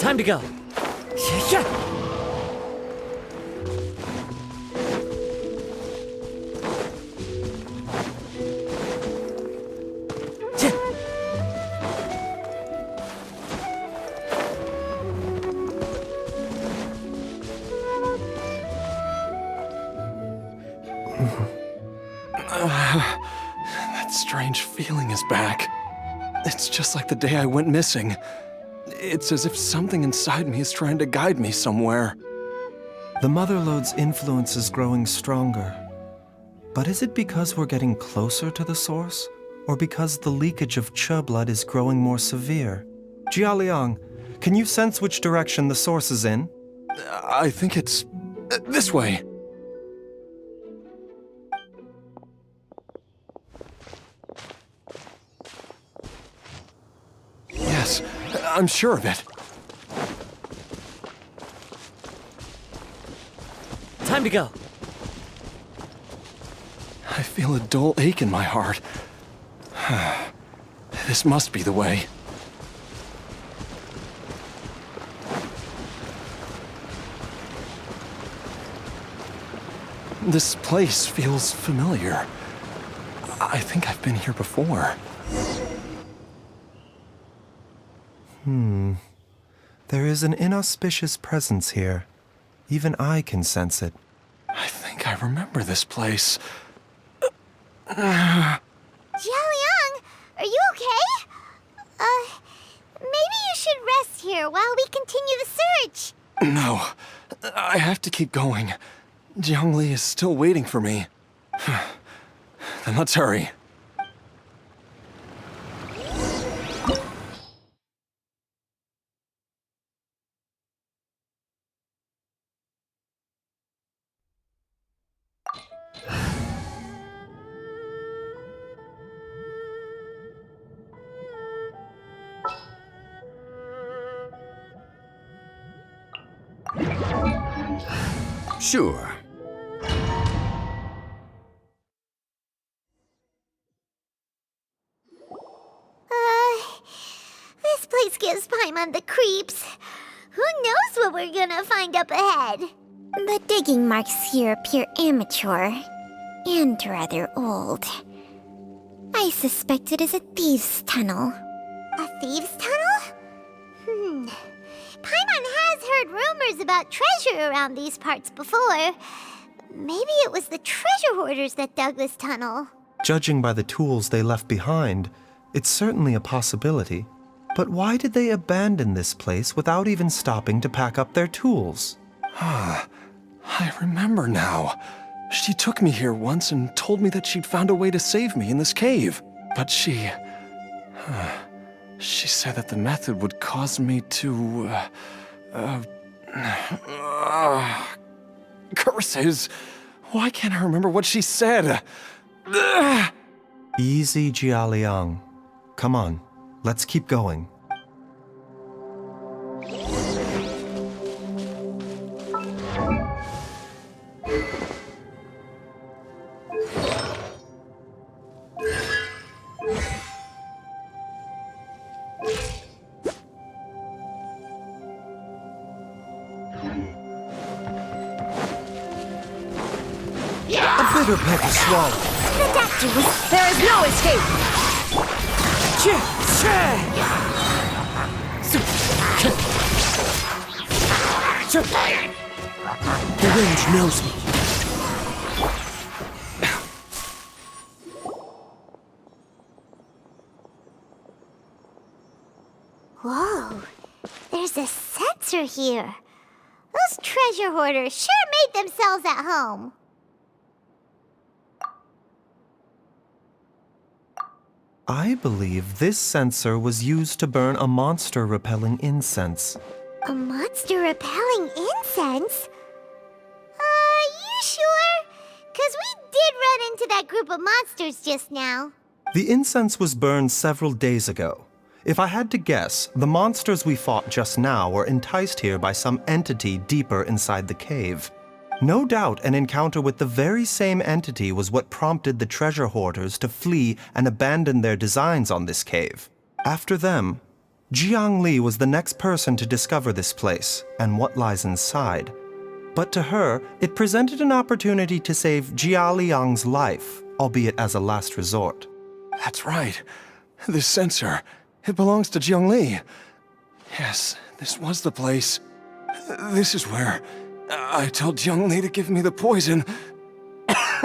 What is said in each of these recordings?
Time to go. Yeah. That strange feeling is back. It's just like the day I went missing. It's as if something inside me is trying to guide me somewhere. The Motherlode's influence is growing stronger. But is it because we're getting closer to the source? Or because the leakage of Che blood is growing more severe? Jialiang, can you sense which direction the source is in? I think it's this way. Yes, I'm sure of it. Time to go. I feel a dull ache in my heart. This must be the way. This place feels familiar. I think I've been here before. There is an inauspicious presence here. Even I can sense it. I think I remember this place. Jialiang, are you okay? Maybe you should rest here while we continue the search. No, I have to keep going. Jiangli is still waiting for me. Then let's hurry. Sure. This place gives Paimon the creeps. Who knows what we're gonna find up ahead? The digging marks here appear immature and rather old. I suspect it is a thieves' tunnel. A thieves' tunnel? Paimon has heard rumors about treasure around these parts before. Maybe it was the treasure hoarders that dug this tunnel. Judging by the tools they left behind, it's certainly a possibility. But why did they abandon this place without even stopping to pack up their tools? I remember now. She took me here once and told me that she'd found a way to save me in this cave. But she said that the method would cause me to, curses. Why can't I remember what she said? Easy, Jialiang. Come on, let's keep going. A bitter pill to swallow. The doctor was... There is no escape! The range knows me. Whoa, there's a sensor here. Those treasure hoarders sure made themselves at home. I believe this sensor was used to burn a monster-repelling incense. A monster-repelling incense? You sure? 'Cause we did run into that group of monsters just now. The incense was burned several days ago. If I had to guess, the monsters we fought just now were enticed here by some entity deeper inside the cave. No doubt an encounter with the very same entity was what prompted the treasure hoarders to flee and abandon their designs on this cave. After them, Jiangli was the next person to discover this place and what lies inside. But to her, it presented an opportunity to save Jia Liang's life, albeit as a last resort. That's right. This sensor, it belongs to Jiangli. Yes, this was the place. This is where I told Jiangli to give me the poison. Jialiang!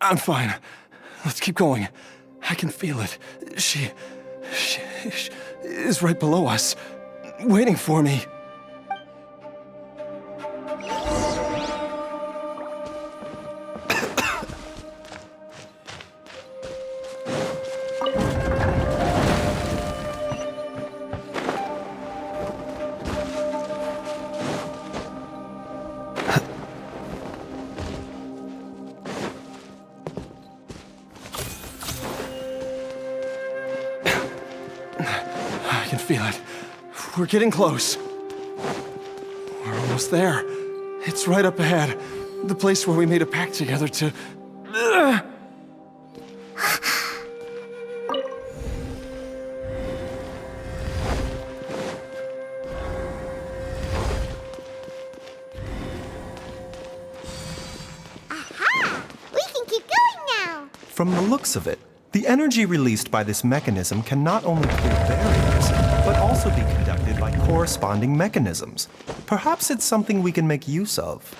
I'm fine. Let's keep going. I can feel it. She is right below us, waiting for me. I can feel it. We're getting close. We're almost there. It's right up ahead. The place where we made a pact together to... Aha! We can keep going now! From the looks of it, the energy released by this mechanism can not only clear barriers, but also be conducted by corresponding mechanisms. Perhaps it's something we can make use of.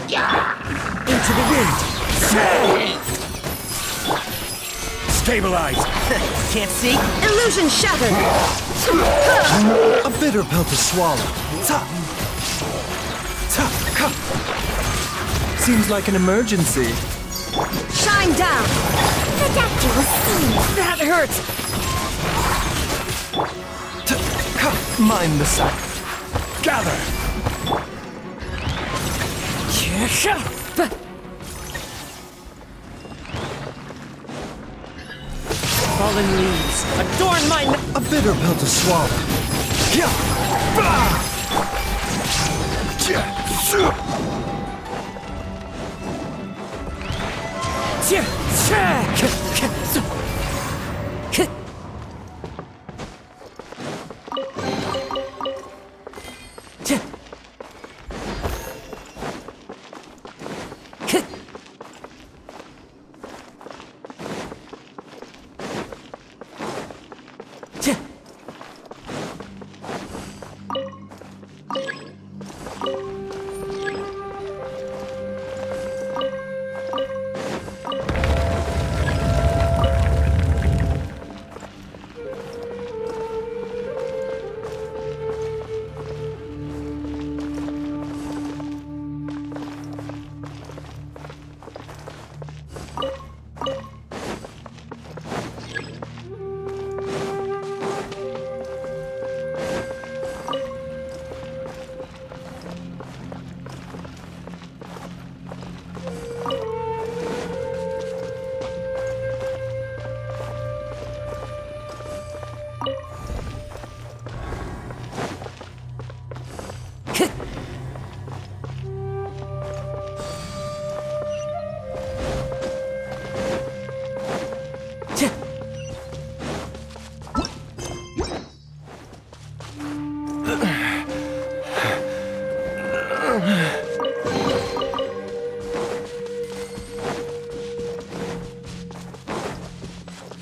Yeah! Into the wind! Stabilize! Can't see? Illusion shattered! A bitter pill to swallow. Seems like an emergency. Shine down! Ridiculous! That hurts! Mind the sack. Gather! Fallen leaves, adorn my... A bitter pill to swallow.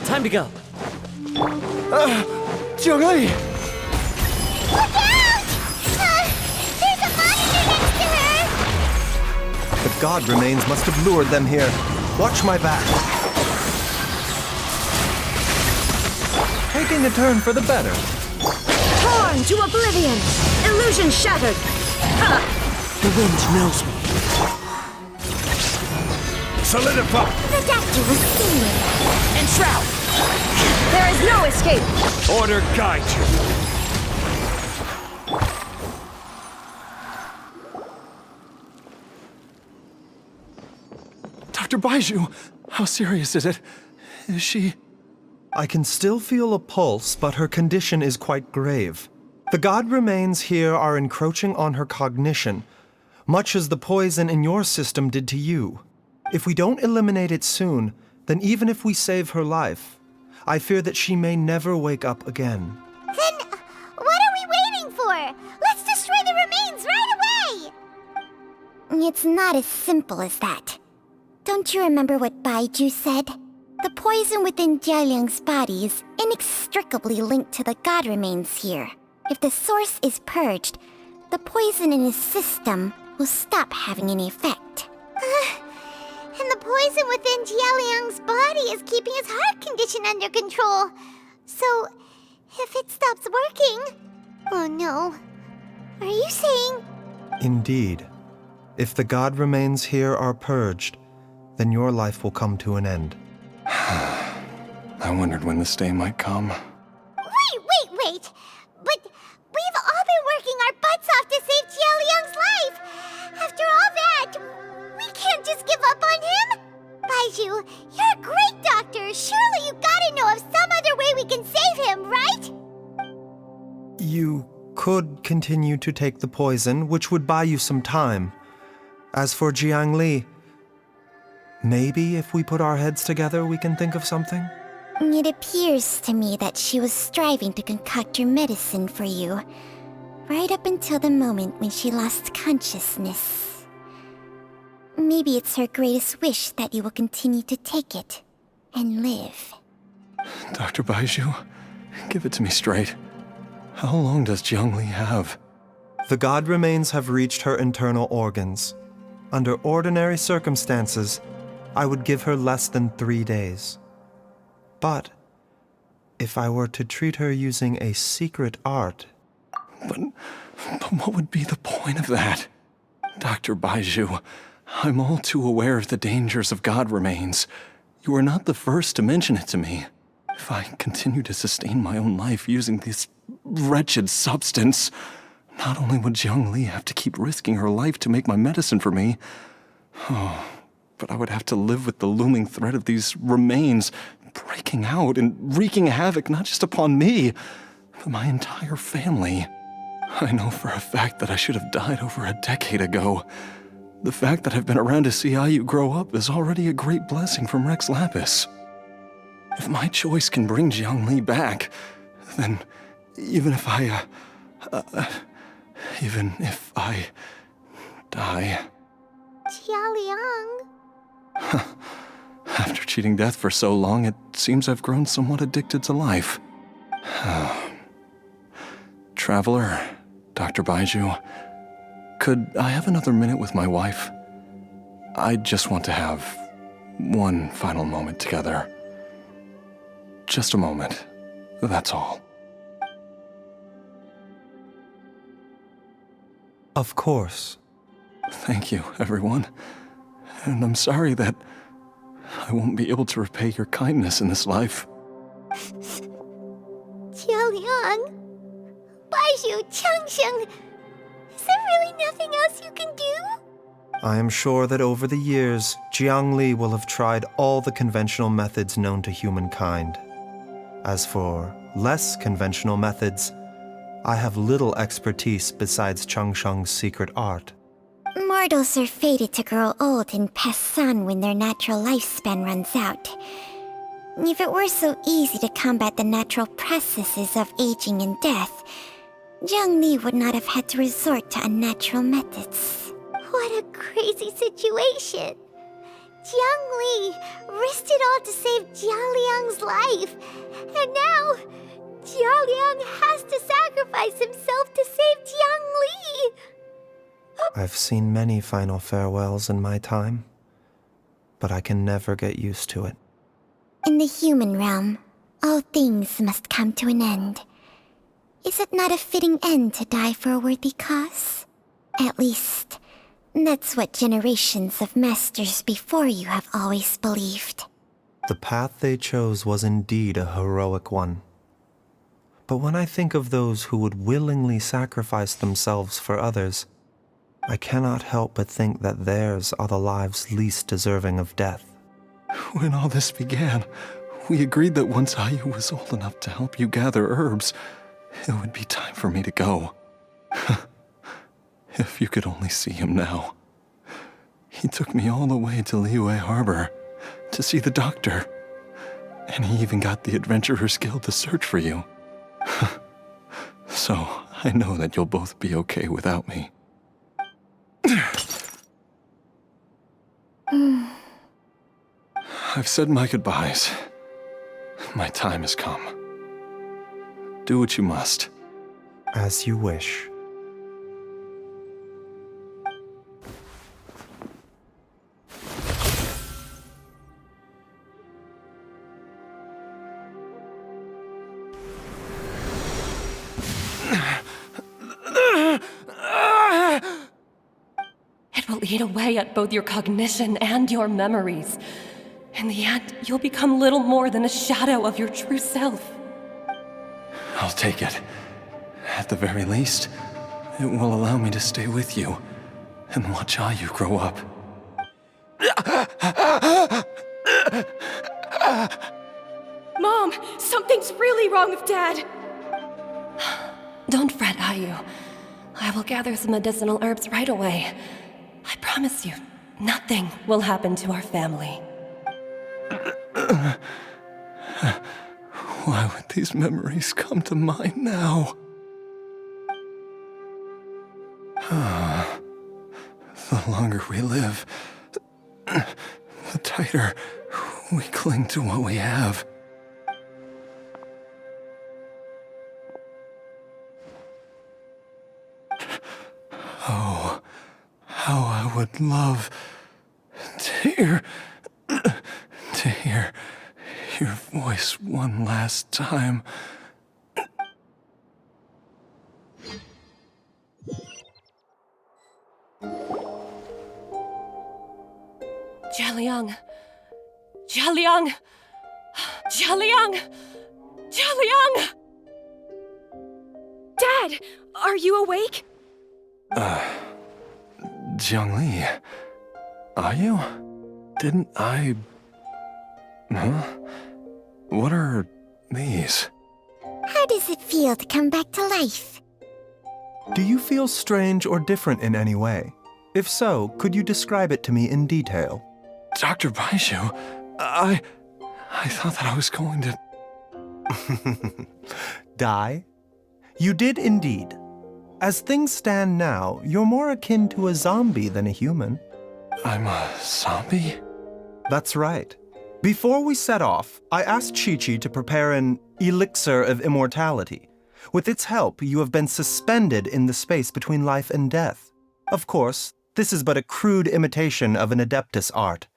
Time to go. Jiangli! Look out! There's a monitor next to her! The god remains must have lured them here. Watch my back. Taking a turn for the better. Torn to oblivion! Illusion shattered! Ha! The wind knows me. Solidify! The doctor was singing. Enshroud! There is no escape! Order guide you! Dr. Baiju, how serious is it? Is she... I can still feel a pulse, but her condition is quite grave. The god remains here are encroaching on her cognition, much as the poison in your system did to you. If we don't eliminate it soon, then even if we save her life, I fear that she may never wake up again. Then what are we waiting for? Let's destroy the remains right away! It's not as simple as that. Don't you remember what Baiju said? The poison within Jialiang's body is inextricably linked to the god remains here. If the source is purged, the poison in his system will stop having any effect. And the poison within Jialiang's body is keeping his heart condition under control. So, if it stops working... Oh no. Are you saying... Indeed. If the god remains here are purged, then your life will come to an end. I wondered when this day might come. Wait! But we've all been working our butts off to save Jialiang's life! After all that, we can't just give up on him! Baiju, you're a great doctor! Surely you gotta know of some other way we can save him, right? You could continue to take the poison, which would buy you some time. As for Jiangli, maybe if we put our heads together, we can think of something? It appears to me that she was striving to concoct your medicine for you, right up until the moment when she lost consciousness. Maybe it's her greatest wish that you will continue to take it and live. Dr. Baiju, give it to me straight. How long does Jiangli have? The god remains have reached her internal organs. Under ordinary circumstances, I would give her less than 3 days. But if I were to treat her using a secret art... But what would be the point of that? Dr. Baiju, I'm all too aware of the dangers of god remains. You are not the first to mention it to me. If I continue to sustain my own life using this wretched substance, not only would Jiangli have to keep risking her life to make my medicine for me, but I would have to live with the looming threat of these remains breaking out and wreaking havoc not just upon me, but my entire family. I know for a fact that I should have died over a decade ago. The fact that I've been around to see you grow up is already a great blessing from Rex Lapis. If my choice can bring Jiangli back, then even if I die... Jialiang... After cheating death for so long, it seems I've grown somewhat addicted to life. Traveler, Dr. Baiju, could I have another minute with my wife? I just want to have one final moment together. Just a moment, that's all. Of course. Thank you, everyone. And I'm sorry that I won't be able to repay your kindness in this life. Jialiang... Baiju, Changsheng... Is there really nothing else you can do? I am sure that over the years, Jiangli will have tried all the conventional methods known to humankind. As for less conventional methods, I have little expertise besides Changsheng's secret art. Mortals are fated to grow old and pass on when their natural lifespan runs out. If it were so easy to combat the natural processes of aging and death, Jiangli would not have had to resort to unnatural methods. What a crazy situation! Jiangli risked it all to save Jialiang's life, and now Jialiang has to sacrifice himself to save Jiangli. I've seen many final farewells in my time, but I can never get used to it. In the human realm, all things must come to an end. Is it not a fitting end to die for a worthy cause? At least, that's what generations of masters before you have always believed. The path they chose was indeed a heroic one. But when I think of those who would willingly sacrifice themselves for others, I cannot help but think that theirs are the lives least deserving of death. When all this began, we agreed that once Ayu was old enough to help you gather herbs, it would be time for me to go. If you could only see him now. He took me all the way to Liyue Harbor to see the doctor. And he even got the Adventurers Guild to search for you. So, I know that you'll both be okay without me. I've said my goodbyes. My time has come. Do what you must. As you wish. It will eat away at both your cognition and your memories. In the end, you'll become little more than a shadow of your true self. I'll take it. At the very least, it will allow me to stay with you and watch Ayu grow up. Mom, something's really wrong with Dad. Don't fret, Ayu. I will gather some medicinal herbs right away. I promise you, nothing will happen to our family. Why would these memories come to mind now? The longer we live, the tighter we cling to what we have. Oh, how I would love to hear your voice one last time. Jialiang! Jialiang! Jialiang! Jialiang! Dad, are you awake? Jiangli, are you? Didn't I... Huh? What are these? How does it feel to come back to life? Do you feel strange or different in any way? If so, could you describe it to me in detail? Dr. Baishu, I thought that I was going to... Die? You did indeed. As things stand now, you're more akin to a zombie than a human. I'm a zombie? That's right. Before we set off, I asked Chi-Chi to prepare an elixir of immortality. With its help, you have been suspended in the space between life and death. Of course, this is but a crude imitation of an Adeptus art.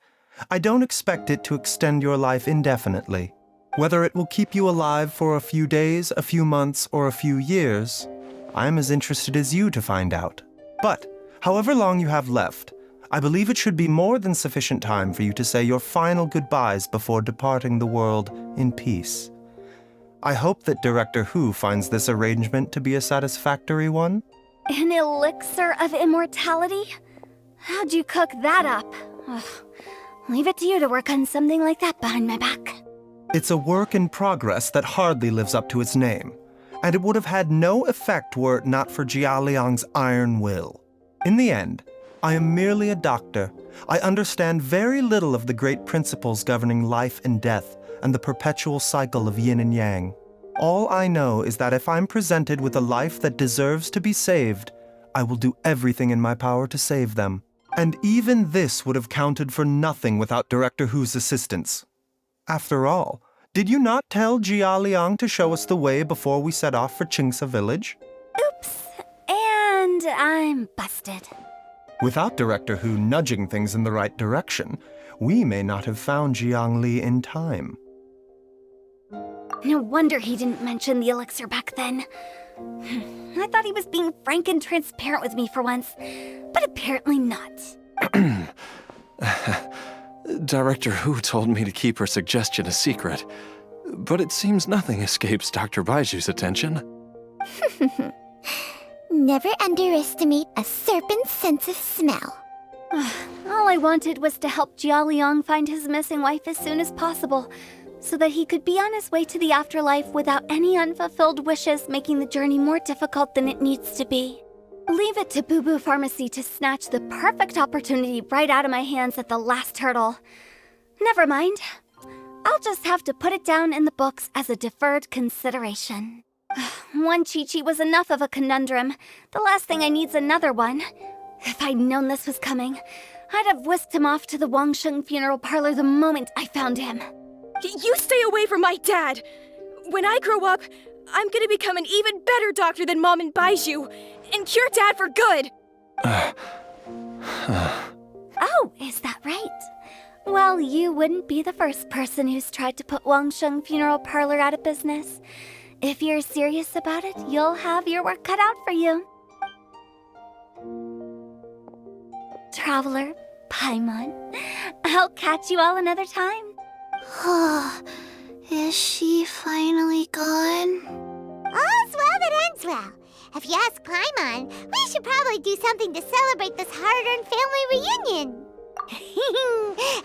I don't expect it to extend your life indefinitely. Whether it will keep you alive for a few days, a few months, or a few years, I'm as interested as you to find out. But, however long you have left, I believe it should be more than sufficient time for you to say your final goodbyes before departing the world in peace. I hope that Director Hu finds this arrangement to be a satisfactory one. An elixir of immortality? How'd you cook that up? Ugh. Leave it to you to work on something like that behind my back. It's a work in progress that hardly lives up to its name, and it would have had no effect were it not for Jialiang's iron will. In the end, I am merely a doctor. I understand very little of the great principles governing life and death and the perpetual cycle of yin and yang. All I know is that if I'm presented with a life that deserves to be saved, I will do everything in my power to save them. And even this would have counted for nothing without Director Hu's assistance. After all, Did you not tell Jia Liang to show us the way before we set off for Qingce village? Oops. And I'm busted. Without Director Hu nudging things in the right direction, we may not have found Jiangli in time. No wonder he didn't mention the elixir back then. I thought he was being frank and transparent with me for once, but apparently not. Director Hu told me to keep her suggestion a secret, but it seems nothing escapes Dr. Baiju's attention. Never underestimate a serpent's sense of smell. All I wanted was to help Jia Liang find his missing wife as soon as possible, so that he could be on his way to the afterlife without any unfulfilled wishes making the journey more difficult than it needs to be. Leave it to Boo Boo Pharmacy to snatch the perfect opportunity right out of my hands at the last hurdle. Never mind. I'll just have to put it down in the books as a deferred consideration. One Chi-Chi was enough of a conundrum. The last thing I need's another one. If I'd known this was coming, I'd have whisked him off to the Wangsheng funeral parlor the moment I found him. You stay away from my dad! When I grow up, I'm gonna become an even better doctor than Mom and Baiju, and cure Dad for good! Oh, is that right? Well, you wouldn't be the first person who's tried to put Wangsheng funeral parlor out of business. If you're serious about it, you'll have your work cut out for you. Traveler, Paimon, I'll catch you all another time. Is she finally gone? All's well that ends well. If you ask Paimon, we should probably do something to celebrate this hard-earned family reunion.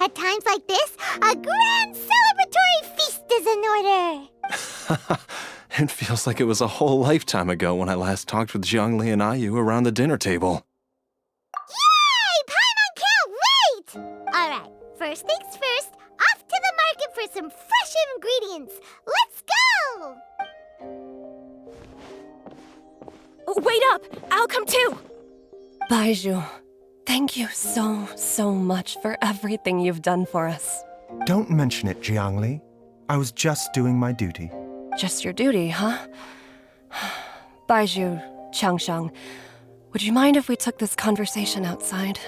At times like this, a grand celebratory feast is in order. It feels like it was a whole lifetime ago when I last talked with Zhongli and Ayu around the dinner table. Yay! Paimon can't wait! Alright, first things first, off to the market for some fresh ingredients. Let's go! Wait up! I'll come too! Baiju, thank you so much for everything you've done for us. Don't mention it, Jiangli. I was just doing my duty. Just your duty, huh? Baiju, Changsheng, would you mind if we took this conversation outside?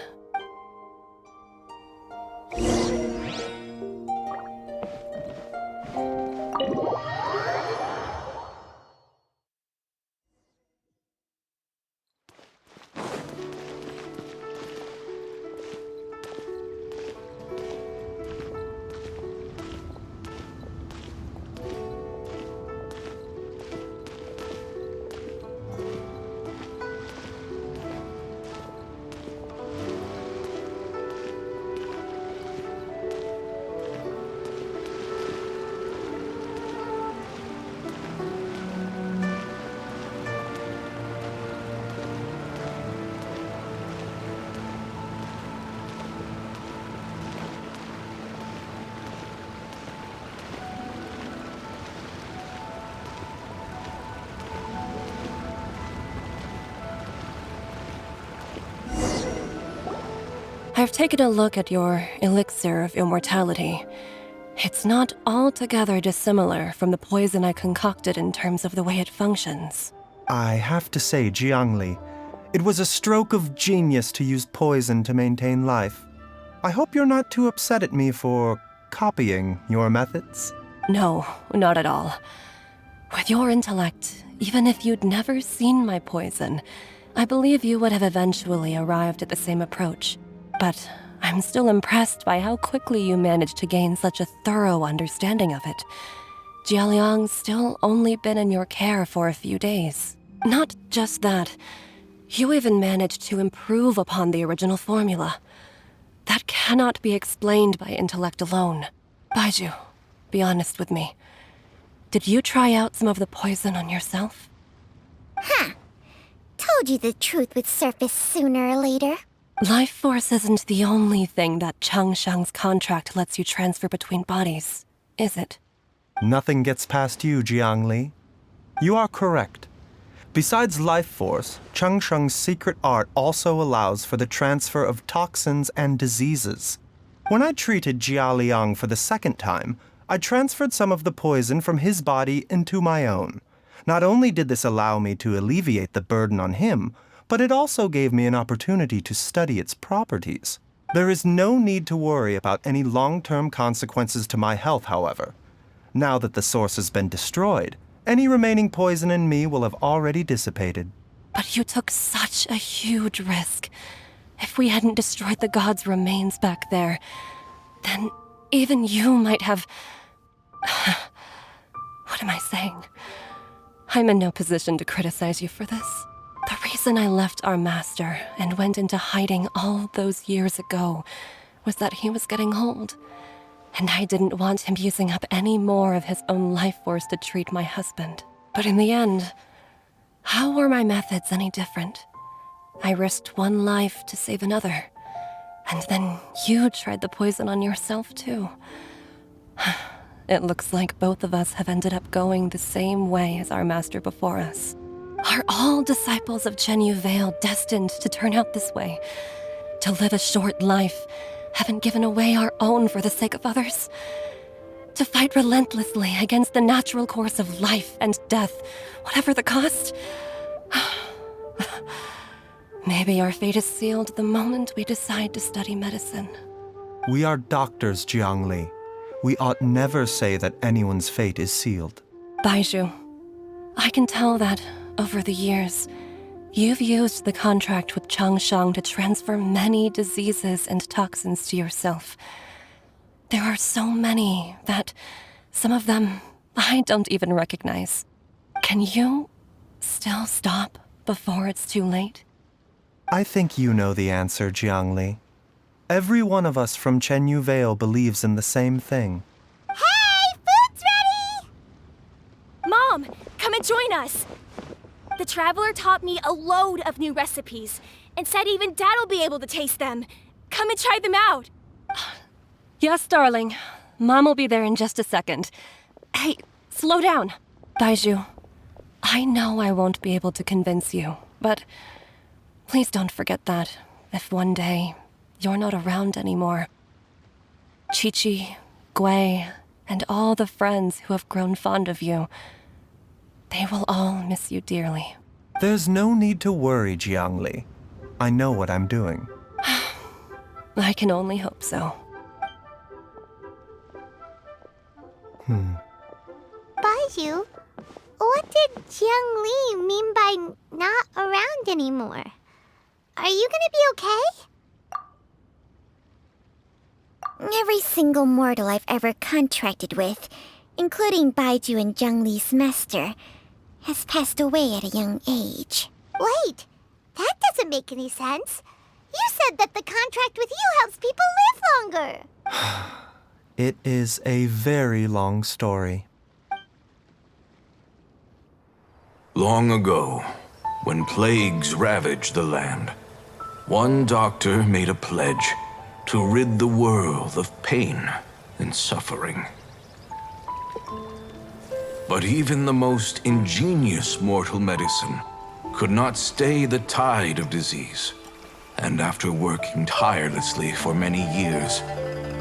I've taken a look at your elixir of immortality. It's not altogether dissimilar from the poison I concocted in terms of the way it functions. I have to say, Jiangli, it was a stroke of genius to use poison to maintain life. I hope you're not too upset at me for copying your methods. No, not at all. With your intellect, even if you'd never seen my poison, I believe you would have eventually arrived at the same approach. But I'm still impressed by how quickly you managed to gain such a thorough understanding of it. Jialiang's still only been in your care for a few days. Not just that, you even managed to improve upon the original formula. That cannot be explained by intellect alone. Baiju, be honest with me. Did you try out some of the poison on yourself? Told you the truth would surface sooner or later. Life force isn't the only thing that Changsheng's contract lets you transfer between bodies, is it? Nothing gets past you, Jiangli. You are correct. Besides life force, Changsheng's secret art also allows for the transfer of toxins and diseases. When I treated Jia Liang for the second time, I transferred some of the poison from his body into my own. Not only did this allow me to alleviate the burden on him, but it also gave me an opportunity to study its properties. There is no need to worry about any long-term consequences to my health, however. Now that the source has been destroyed, any remaining poison in me will have already dissipated. But you took such a huge risk. If we hadn't destroyed the god's remains back there, then even you might have... What am I saying? I'm in no position to criticize you for this. The reason I left our master and went into hiding all those years ago was that he was getting old, and I didn't want him using up any more of his own life force to treat my husband. But in the end, how were my methods any different? I risked one life to save another, and then you tried the poison on yourself too. It looks like both of us have ended up going the same way as our master before us. Are all disciples of Genshin Vale destined to turn out this way? To live a short life, having given away our own for the sake of others? To fight relentlessly against the natural course of life and death, whatever the cost? Maybe our fate is sealed the moment we decide to study medicine. We are doctors, Jiangli. We ought never say that anyone's fate is sealed. Baizhu, I can tell that, over the years, you've used the contract with Changshang to transfer many diseases and toxins to yourself. There are so many that some of them I don't even recognize. Can you still stop before it's too late? I think you know the answer, Jiangli. Every one of us from Genshin Vale believes in the same thing. Hey, food's ready! Mom, come and join us! The Traveler taught me a load of new recipes, and said even Dad'll be able to taste them. Come and try them out! Yes, darling. Mom will be there in just a second. Hey, slow down. Baizhu, I know I won't be able to convince you, but please don't forget that if one day you're not around anymore, Chi-Chi, Gui, and all the friends who have grown fond of you, they will all miss you dearly. There's no need to worry, Jiangli. I know what I'm doing. I can only hope so. Baizhu, what did Jiang Li mean by not around anymore? Are you gonna be okay? Every single mortal I've ever contracted with, including Baizhu and Jiang Li's master, has passed away at a young age. Wait, that doesn't make any sense. You said that the contract with you helps people live longer. It is a very long story. Long ago, when plagues ravaged the land, one doctor made a pledge to rid the world of pain and suffering. But even the most ingenious mortal medicine could not stay the tide of disease. And after working tirelessly for many years,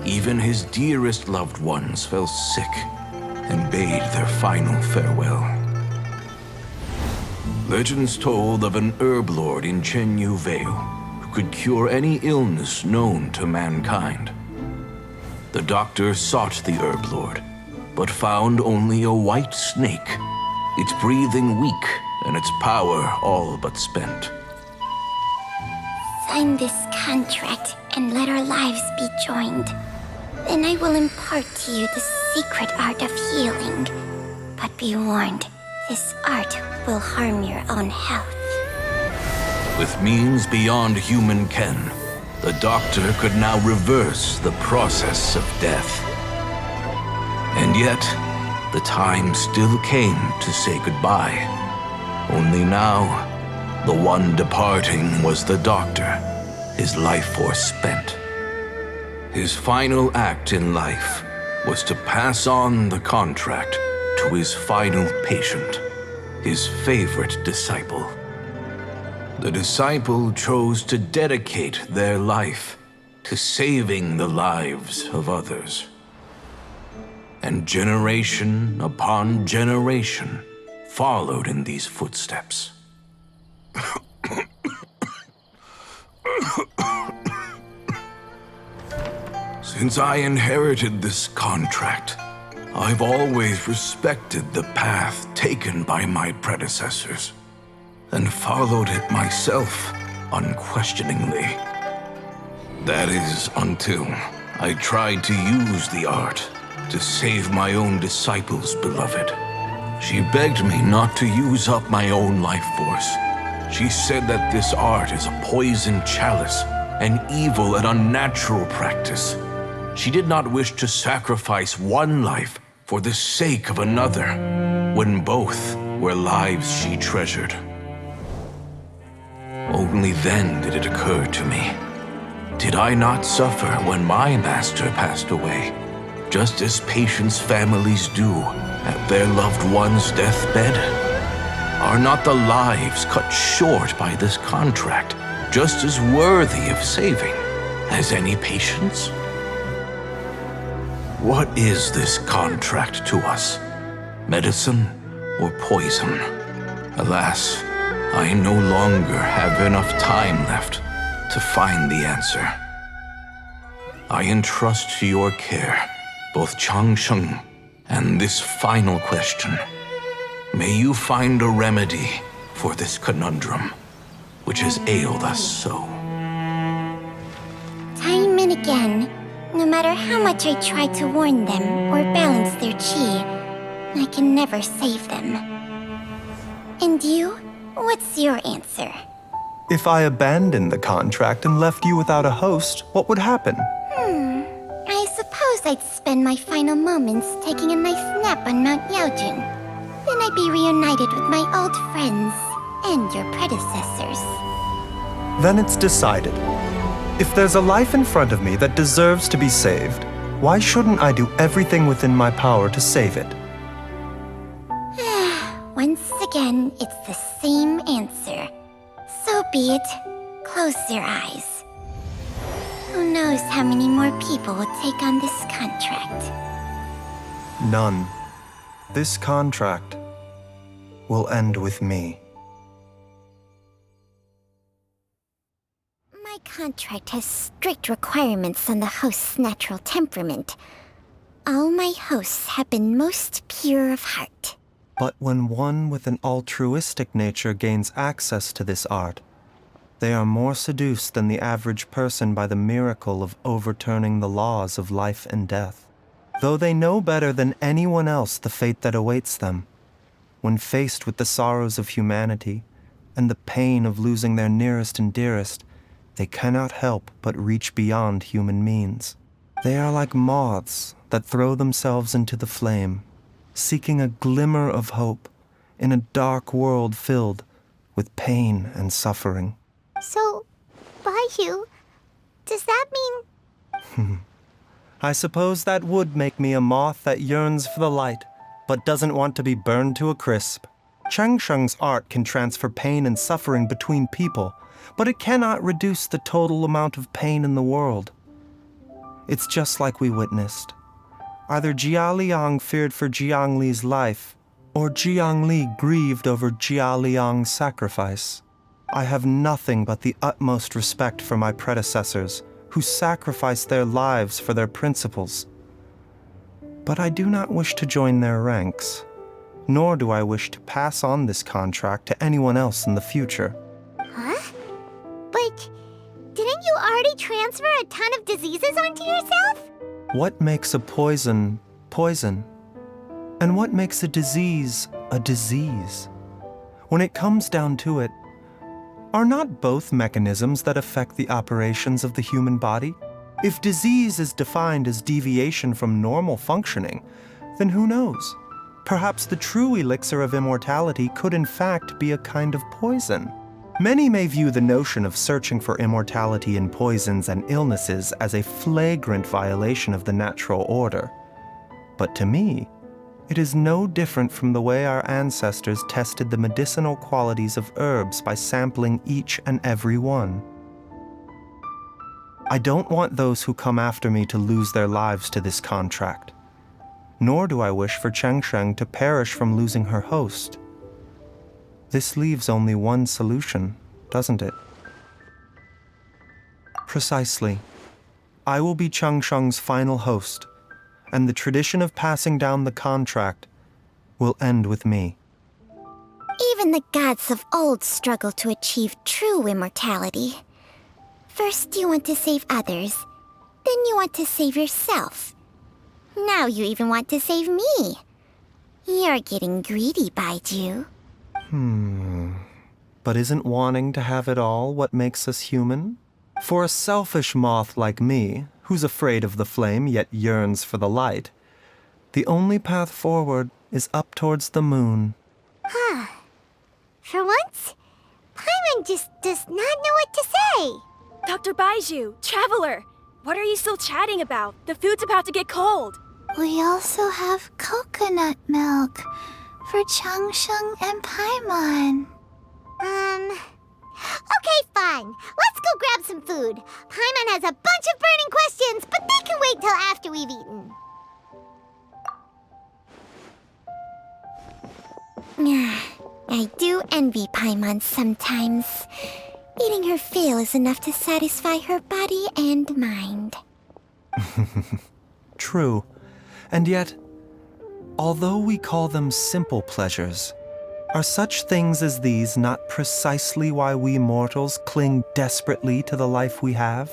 even his dearest loved ones fell sick and bade their final farewell. Legends told of an herb lord in Genshin Vale who could cure any illness known to mankind. The doctor sought the herb lord, but found only a white snake, its breathing weak and its power all but spent. Sign this contract and let our lives be joined. Then I will impart to you the secret art of healing. But be warned, this art will harm your own health. With means beyond human ken, the doctor could now reverse the process of death. And yet, the time still came to say goodbye. Only now, the one departing was the doctor, his life force spent. His final act in life was to pass on the contract to his final patient, his favorite disciple. The disciple chose to dedicate their life to saving the lives of others. and generation upon generation followed in these footsteps. Since I inherited this contract, I've always respected the path taken by my predecessors and followed it myself unquestioningly. That is until I tried to use the art to save my own disciple's beloved. She begged me not to use up my own life force. She said that this art is a poison chalice, an evil and unnatural practice. She did not wish to sacrifice one life for the sake of another, when both were lives she treasured. Only then did it occur to me. Did I not suffer when my master passed away, just as patients' families do at their loved one's deathbed? Are not the lives cut short by this contract just as worthy of saving as any patients? What is this contract to us? Medicine or poison? Alas, I no longer have enough time left to find the answer. I entrust to your care both Changsheng and this final question. May you find a remedy for this conundrum, which has ailed us so. Time and again, no matter how much I try to warn them or balance their chi, I can never save them. And you? What's your answer? If I abandoned the contract and left you without a host, what would happen? I suppose I'd spend my final moments taking a nice nap on Mount Yaojun. Then I'd be reunited with my old friends and your predecessors. Then it's decided. If there's a life in front of me that deserves to be saved, why shouldn't I do everything within my power to save it? Once again, it's the same answer. So be it. Close your eyes. Who knows how many more people will take on this contract? None. This contract will end with me. My contract has strict requirements on the host's natural temperament. All my hosts have been most pure of heart. But when one with an altruistic nature gains access to this art, they are more seduced than the average person by the miracle of overturning the laws of life and death. Though they know better than anyone else the fate that awaits them, when faced with the sorrows of humanity and the pain of losing their nearest and dearest, they cannot help but reach beyond human means. They are like moths that throw themselves into the flame, seeking a glimmer of hope in a dark world filled with pain and suffering. So, Baihu, does that mean... I suppose that would make me a moth that yearns for the light, but doesn't want to be burned to a crisp. Changsheng's art can transfer pain and suffering between people, but it cannot reduce the total amount of pain in the world. It's just like we witnessed. Either Jia Liang feared for Jiang Li's life, or Jiang Li grieved over Jia Liang's sacrifice. I have nothing but the utmost respect for my predecessors, who sacrificed their lives for their principles. But I do not wish to join their ranks, nor do I wish to pass on this contract to anyone else in the future. Huh? But didn't you already transfer a ton of diseases onto yourself? What makes a poison poison? And what makes a disease a disease? When it comes down to it, are not both mechanisms that affect the operations of the human body? If disease is defined as deviation from normal functioning, then who knows? Perhaps the true elixir of immortality could in fact be a kind of poison. Many may view the notion of searching for immortality in poisons and illnesses as a flagrant violation of the natural order. But to me, it is no different from the way our ancestors tested the medicinal qualities of herbs by sampling each and every one. I don't want those who come after me to lose their lives to this contract. nor do I wish for Changsheng to perish from losing her host. This leaves only one solution, doesn't it? Precisely. I will be Changsheng's final host, and the tradition of passing down the contract will end with me. Even the gods of old struggle to achieve true immortality. First you want to save others, then you want to save yourself. Now you even want to save me. You're getting greedy, Baiju. But isn't wanting to have it all what makes us human? For a selfish moth like me, who's afraid of the flame yet yearns for the light, the only path forward is up towards the moon. For once, Paimon just does not know what to say. Dr. Baiju, Traveler, what are you still chatting about? The food's about to get cold. We also have coconut milk for Changsheng and Paimon. Okay, fine. Let's go grab some food. Paimon has a bunch of burning questions, but they can wait till after we've eaten. I do envy Paimon sometimes. Eating her fill is enough to satisfy her body and mind. True. And yet, although we call them simple pleasures, are such things as these not precisely why we mortals cling desperately to the life we have?